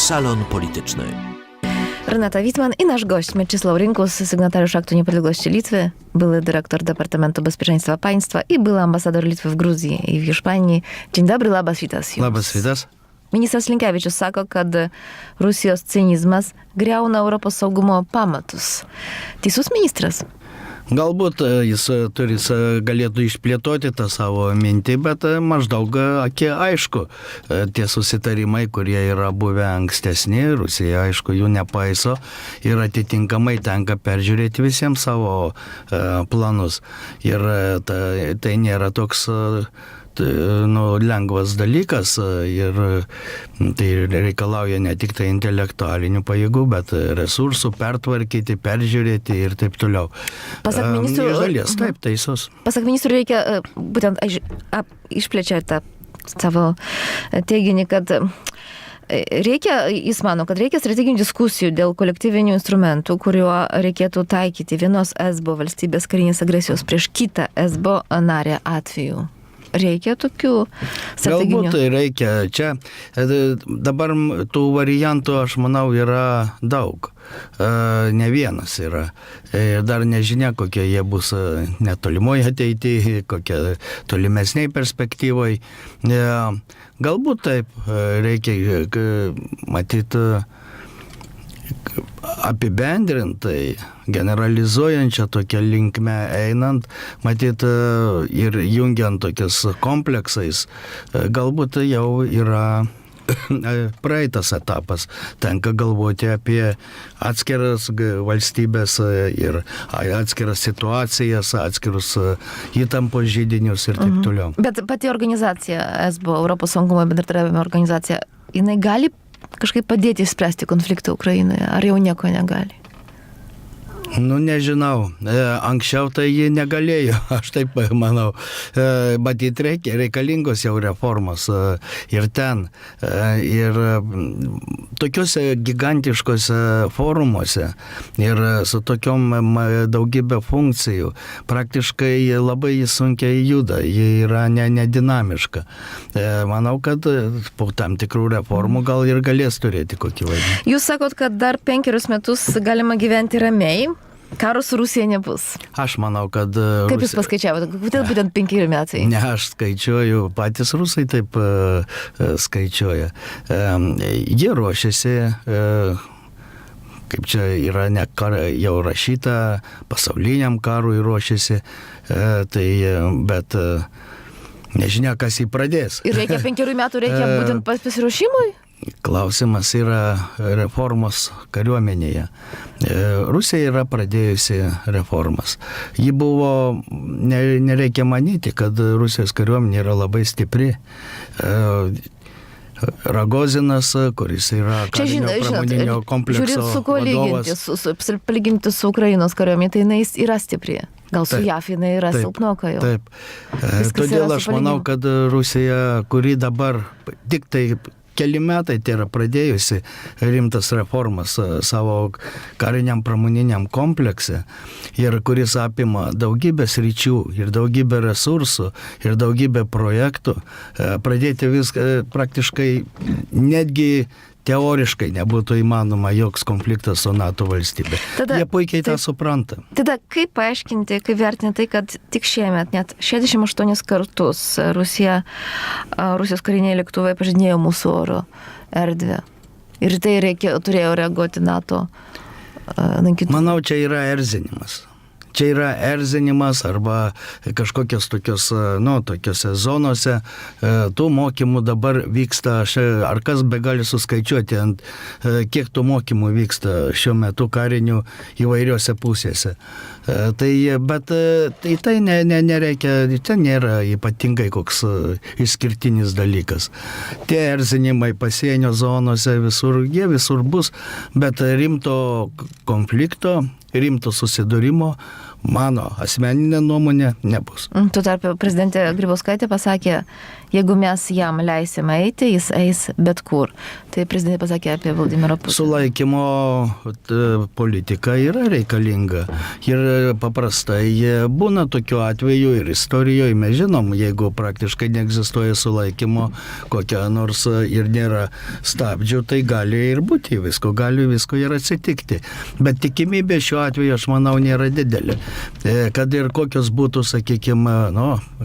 Salon Polityczny. Renata Witman i nasz gość Mieczysław Rynkus, sygnatariusz Aktu Niepodległości Litwy, były dyrektor Departamentu Bezpieczeństwa Państwa i były ambasador Litwy w Gruzji i w Hiszpanii. Dzień dobry, labas rytas. Labas rytas. Ministras Linkevičius sako, kad Rusijos cinizmas griauna Europos saugumo pamatus. Teisus ministras? Galbūt jis galėtų išplėtoti tą savo mintį, bet maždaug aišku, tie susitarimai, kurie yra buvę ankstesni, Rusija aišku jų nepaiso ir atitinkamai tenka peržiūrėti visiems savo planus. Ir tai nėra toks lengvas dalykas ir tai reikalauja ne tik tai intelektualinių pajėgų, bet resursų pertvarkyti, peržiūrėti ir taip toliau. Pasak ministrų, iš dalies, taip, teisus. Pasak ministrų reikia būtent išplečia tą savo teiginį, kad jis mano, kad reikia strateginių diskusijų dėl kolektyvinių instrumentų, kuriuo reikėtų taikyti vienos ESBO valstybės karinės agresijos prieš kitą ESBO narę atveju. Reikia tokių strateginių? Galbūt reikia. Čia dabar tų variantų, aš manau, yra daug. Ne vienas yra. Dar nežinia, kokie jie bus netolimoje ateityje, kokie tolimesniai perspektyvai. Galbūt taip reikia matyti apibendrintai, generalizuojančią tokią linkmę einant, matyt, ir jungiant tokias kompleksais, galbūt jau yra praeitas etapas. Tenka galvoti apie atskiras valstybės ir atskiras situacijas, atskirus įtampos židinius ir taip toliau. Bet pati organizacija, ESBO, Europos saugumo bendradarbiavimo organizacija, jinai gali kažkaip padėti spręsti konfliktą Ukrainoje, ar jau nieko negali? Nežinau. Anksčiau tai jie negalėjo, aš taip manau. Matyt, reikalingos jau reformos ir ten. Ir tokiuose gigantiškose forumuose ir su tokiom daugybė funkcijų praktiškai labai sunkiai juda, jie yra nedinamiška. Manau, kad po tam tikrų reformų gal ir galės turėti kokį vaidmenį. Jūs sakot, kad dar 5 metus galima gyventi ramiai. Karo su Rusija nebus. Aš manau, kad... Kaip jūs paskaičiavote? Kodėl būtent 5 metai? Ne, aš skaičiuoju, patys rusai taip skaičiuoja. Jie ruošiasi, kaip čia yra jau rašyta, pasauliniam karui ruošiasi, bet nežinia, kas jį pradės. Ir reikia 5 metų, reikia būtent pasiruošimui? Klausimas yra reformos kariuomenėje. Rusija yra pradėjusi reformas. Ji buvo, nereikia manyti, kad Rusijos kariuomenė yra labai stipri. Ragozinas, kuris yra karinio pramoninio komplekso vadovas. Žiūrint, su kuo palyginti su Ukrainos kariuomenė, tai jinai yra stipri. Gal su JAF jinai yra silpnoka jau. Taip. Todėl aš manau, kad Rusija, kuri dabar tik tai keli metai tai yra pradėjusi rimtas reformas savo kariniam pramoniniam komplekse ir kuris apima daugybę sričių ir daugybę resursų ir daugybę projektų, pradėti viską praktiškai netgi teoriškai nebūtų įmanoma joks konfliktas su NATO valstybė. Jie puikiai tą supranta. Tada kaip paaiškinti, kaip vertinti tai, kad tik šiemet net 68 kartus Rusijos kariniai lėktuvai pažinėjo mūsų oro erdvę. Ir tai turėjo reaguoti NATO naikintuvai. Manau, čia yra erzinimas. Čia yra erzinimas arba kažkokios tokios, tokiose zonose. Tų mokymų dabar vyksta, ar kas be gali suskaičiuoti, kiek tų mokymų vyksta šiuo metu karinių įvairiose pusėse. Bet tai nereikia, tai nėra ypatingai koks išskirtinis dalykas. Tie erzinimai pasienio zonose jie visur bus, bet rimto konflikto, rimto susidūrimo mano asmeninė nuomonė, nebus. Tuo tarpu prezidentė Grybauskaitė pasakė, jeigu mes jam leisime eiti, jis eis bet kur. Tai prezidentė pasakė apie Vladimirą Putiną. Sulaikymo politika yra reikalinga. Ir paprastai būna tokiu atveju ir istorijoje, mes žinom, jeigu praktiškai neegzistuoja sulaikymo kokia nors ir nėra stabdžių, tai gali ir būti visko, gali visko ir atsitikti. Bet tikimybė šiuo atveju, aš manau, nėra didelė. Kad ir kokios būtų, sakykime,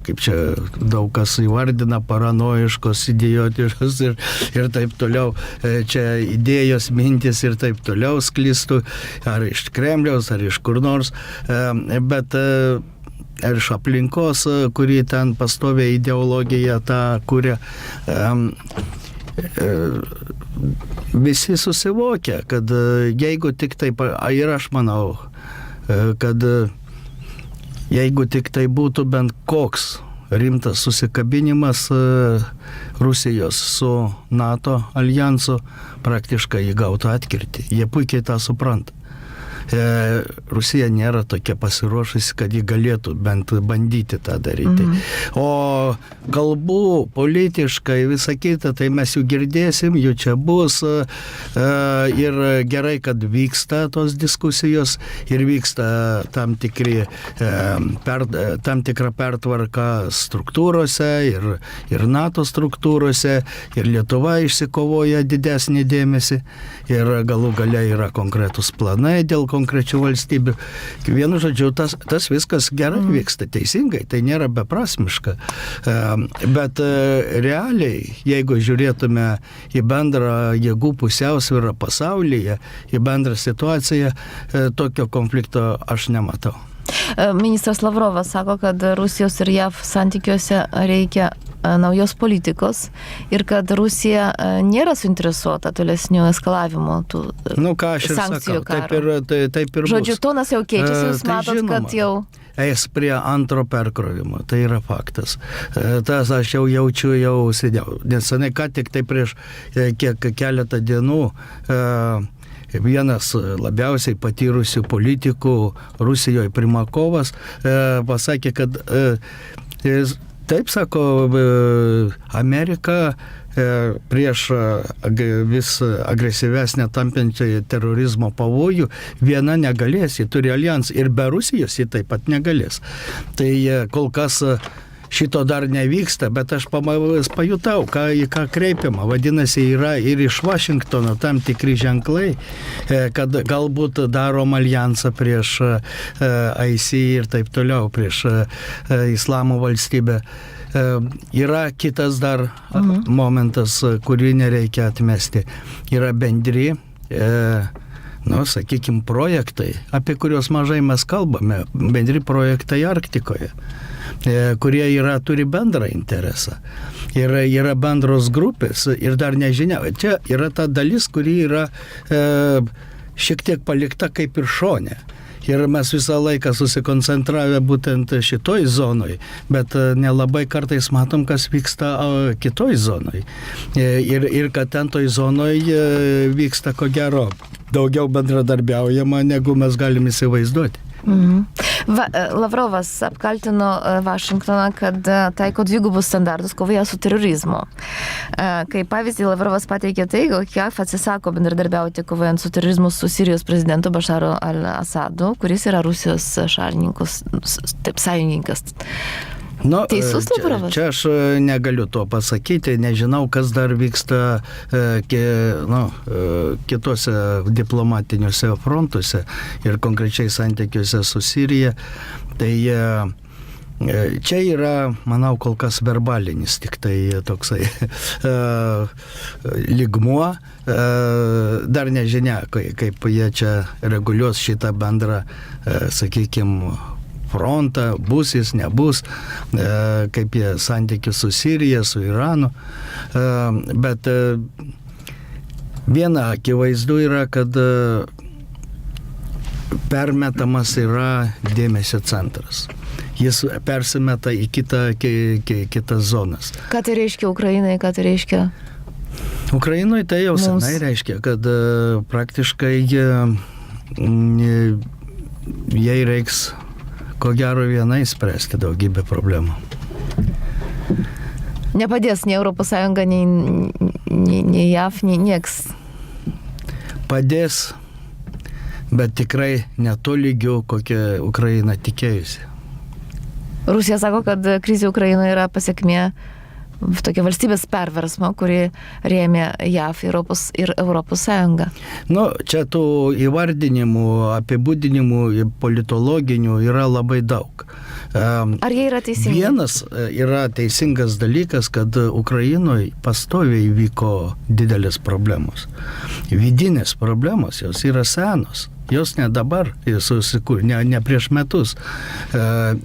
kaip čia daug kas įvardina, paranojiškos, idiotiškos ir taip toliau, čia idėjos, mintis ir taip toliau sklistų, ar iš Kremliaus, ar iš kur nors, bet ar iš aplinkos, kuri ten pastoviai ideologiją tą kuria, visi susivokia, kad jeigu tik taip, ir aš manau, kad jeigu tik tai būtų bent koks rimtas susikabinimas Rusijos su NATO aljansu, praktiškai jį gautų atkirtį. Jie puikiai tą supranta. Rusija nėra tokia pasiruošusi, kad ji galėtų bent bandyti tą daryti. O kalbų politiškai visą kitą, tai mes jų girdėsim, jų čia bus ir gerai, kad vyksta tos diskusijos ir vyksta tam tikra pertvarka struktūrose ir NATO struktūrose ir Lietuva išsikovoja didesnį dėmesį ir galų gale yra konkretus planai dėl konkrečių valstybių. Vienu žodžiu, tas viskas gerai vyksta, teisingai, tai nėra beprasmiška. Bet realiai, jeigu žiūrėtume į bendrą jėgų pusiausvyrą pasaulyje, į bendrą situaciją, tokio konflikto aš nematau. Ministras Lavrovas sako, kad Rusijos ir JAV santykiuose reikia naujos politikos ir kad Rusija nėra suinteresuota tolesnių eskalavimo tų sankcijų karo. Taip ir bus. Žodžiu, tonas jau keičiasi, jūs matot, kad jau... Eis prie antro perkrovimo, tai yra faktas. Tas aš jau jaučiu, jau sėdėjau. Nesenai, ką tik tai prieš keletą dienų vienas labiausiai patyrusių politikų Rusijoje Primakovas pasakė, kad taip sako, Amerika prieš vis agresyvesnę tampiančią terorizmo pavojų viena negalės, ji turi alijansą ir be Rusijos ji taip pat negalės. Tai kol kas šito dar nevyksta, bet aš pajutau, į ką kreipiama. Vadinasi, yra ir iš Vašingtono tam tikri ženklai, kad galbūt darom alijansą prieš IC ir taip toliau, prieš Islamo valstybę. Yra kitas dar momentas, kurį nereikia atmesti. Yra bendri, sakykime, projektai, apie kuriuos mažai mes kalbame, bendri projektai Arktikoje, kurie turi bendrą interesą. Yra bendros grupės ir dar nežinia. Čia yra ta dalis, kuri yra šiek tiek palikta kaip ir šone. Ir mes visą laiką susikoncentravę būtent šitoj zonoj, bet nelabai kartais matom, kas vyksta kitoj zonoj. Ir kad ten toj zonoj vyksta, ko gero, daugiau bendradarbiaujama, negu mes galim įsivaizduoti. Lavrovas apkaltino Vašingtoną, kad taiko dvigubus standartus kovoje su terorizmu. Kaip pavyzdį, Lavrovas pateikė tai, kad JAV atsisako bendradarbiauti kovojant su terorizmu su Sirijos prezidentu Bašaru al-Asadu, kuris yra Rusijos šalininkas, taip sąjungininkas. Teisus Lavrovas? Čia aš negaliu to pasakyti, nežinau, kas dar vyksta kitose diplomatiniuose frontuose ir konkrečiai santykiuose su Sirija. Tai čia yra, manau, kol kas verbalinis, tik tai toksai lygmuo. Dar nežinia, kaip jie čia reguliuos šitą bendrą, sakykime, frontą, bus jis, nebus, kaip jie santykius su Sirija, su Iranu. Bet viena akivaizdu yra, kad permetamas yra dėmesio centras. Jis persimeta į kitas zonas. Ką tai reiškia Ukrainai, ką tai reiškia? Ukrainoje tai jau senai reiškia, kad praktiškai jai reiks ko gero viena įspręsti daugybę problemų. Nepadės nei ES, nei JAV, nei nieks. Padės, bet tikrai netolygiau, kokią Ukraina tikėjusi. Rusija sako, kad krizė Ukrainoje yra pasiekmė tokia valstybės perversmo, kuri rėmė JAV ir Europos Sąjungą. Čia tų įvardinimų, apibūdinimų politologinių yra labai daug. Ar jie yra teisingi? Vienas yra teisingas dalykas, kad Ukrainoje pastoviai vyko didelės problemos. Vidinės problemos, jos yra senos. Jos ne dabar, ne prieš metus.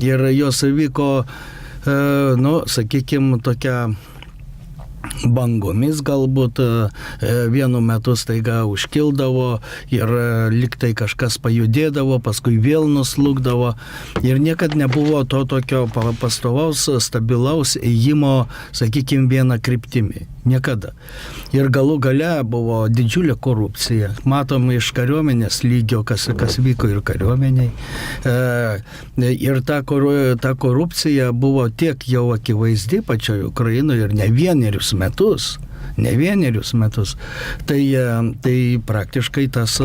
Ir jos vyko, sakykime, tokia bangomis galbūt, vienu metu staiga užkildavo ir liktai kažkas pajudėdavo, paskui vėl nuslūgdavo ir niekad nebuvo to tokio pastovaus, stabilaus ėjimo, sakykime, vieną kryptimį. Niekada. Ir galų gale buvo didžiulė korupcija. Matom iš kariuomenės lygio, kas vyko ir kariuomeniai. Ir ta korupcija buvo tiek jau akivaizdi pačioje Ukrainoje ir ne vienerius metus. Tai praktiškai tas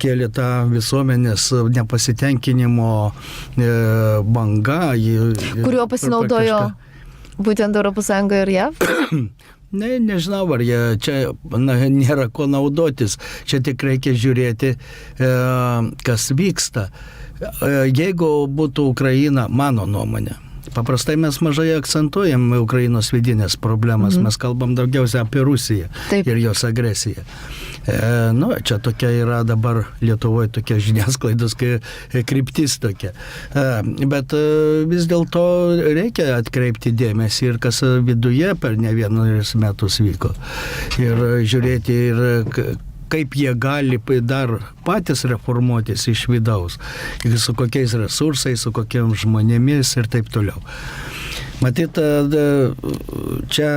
kėlė tą visuomenės nepasitenkinimo banga. Kuriuo pasinaudojo būtent ES ir JAV? Nežinau, ar čia nėra ko naudotis. Čia tik reikia žiūrėti, kas vyksta. Jeigu būtų Ukraina, mano nuomonė, paprastai mes mažai akcentuojam Ukrainos vidinės problemas, mes kalbam daugiausia apie Rusiją. Taip. Ir jos agresiją. Čia tokia yra dabar Lietuvoje tokia žiniasklaidos kryptis tokia. Bet vis dėlto reikia atkreipti dėmesį ir kas viduje per ne vienus metus vyko. Ir žiūrėti kaip jie gali dar patys reformuotis iš vidaus, su kokiais resursais, su kokiams žmonėmis ir taip toliau. Matyt, čia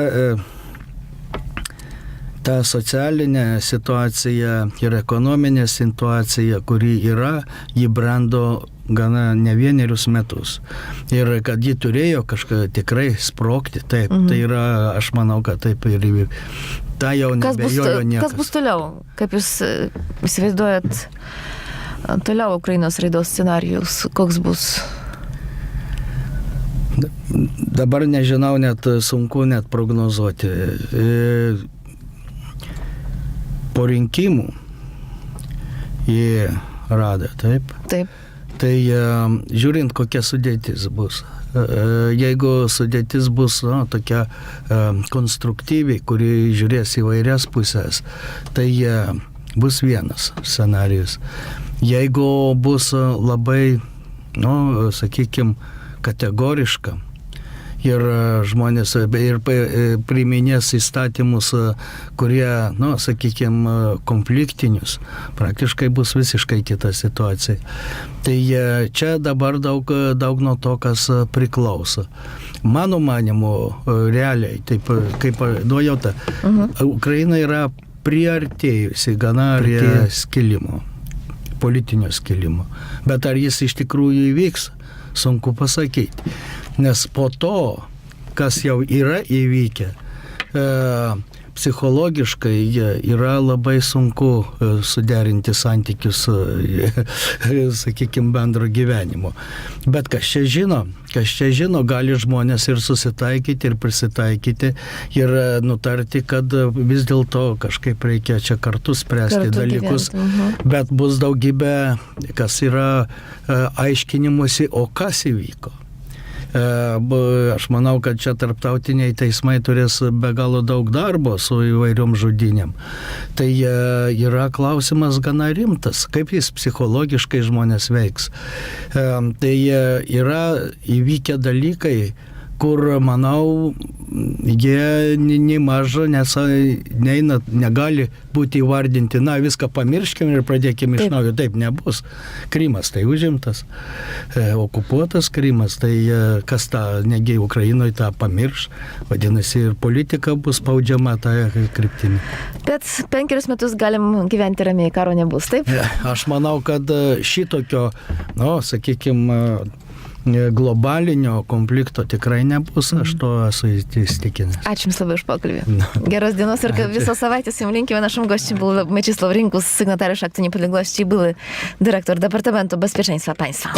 ta socialinė situacija ir ekonominė situacija, kuri yra, ji brendo gana ne vienerius metus. Ir kad ji turėjo kažką tikrai sprogti, taip, tai yra, aš manau, kad taip ir ta jau nebejojo niekas. Kas bus toliau? Kaip jūs įsivaizduojat toliau Ukrainos raidos scenarijus? Koks bus? Dabar nežinau, net sunku net prognozuoti. Po rinkimų jie rado, taip? Taip. Tai žiūrint, kokia sudėtis bus. Jeigu sudėtis bus tokia konstruktyviai, kuri žiūrės įvairias pusės, tai bus vienas scenarijus. Jeigu bus labai, sakykime, kategoriška ir žmonės ir priiminės įstatymus, kurie, sakykime, konfliktinius, praktiškai bus visiškai kita situacija. Tai čia dabar daug nuo to, kas priklauso. Mano manimu, realiai, taip kaip nuojauta, Ukraina yra priartėjusi gana prie skilimo, politinio skilimo. Bet ar jis iš tikrųjų įvyks, sunku pasakyti. Nes po to, kas jau yra įvykę, psichologiškai yra labai sunku suderinti santykius, sakykime, bendro gyvenimo. Bet kas čia žino, gali žmonės ir susitaikyti, ir prisitaikyti, ir nutarti, kad vis dėlto kažkaip reikia čia kartu spręsti dalykus. Bet bus daugybė, kas yra aiškinimusi, o kas įvyko. Aš manau, kad čia tarptautiniai teismai turės be galo daug darbo su įvairiom žudynėm. Tai yra klausimas gana rimtas, kaip jis psichologiškai žmonės veiks. Tai yra įvykę dalykai, kur, manau, jie nemaža, nes negali būti įvardinti, na, viską pamirškim ir pradėkim iš naujo. Taip nebus. Krymas tai užimtas, okupuotas Krymas, tai kas tą, negi Ukrainoje tą pamirš, vadinasi, ir politika bus spaudžiama tą kryptimį. Bet 5 metus galim gyventi ramiai, karo nebus, taip? Aš manau, kad šitokio, sakykime, globalinio konflikto tikrai nebus, aš to esu įstikinęs. Ačiū Jums labai už pokalbį. Geros dienos ir visos savaitės Jums linkime. Naszym gościem był Mieczysław Rinkus, sygnatariusz Aktu Niepodległości, były dyrektor Departamentu Bezpieczeństwa Państwa.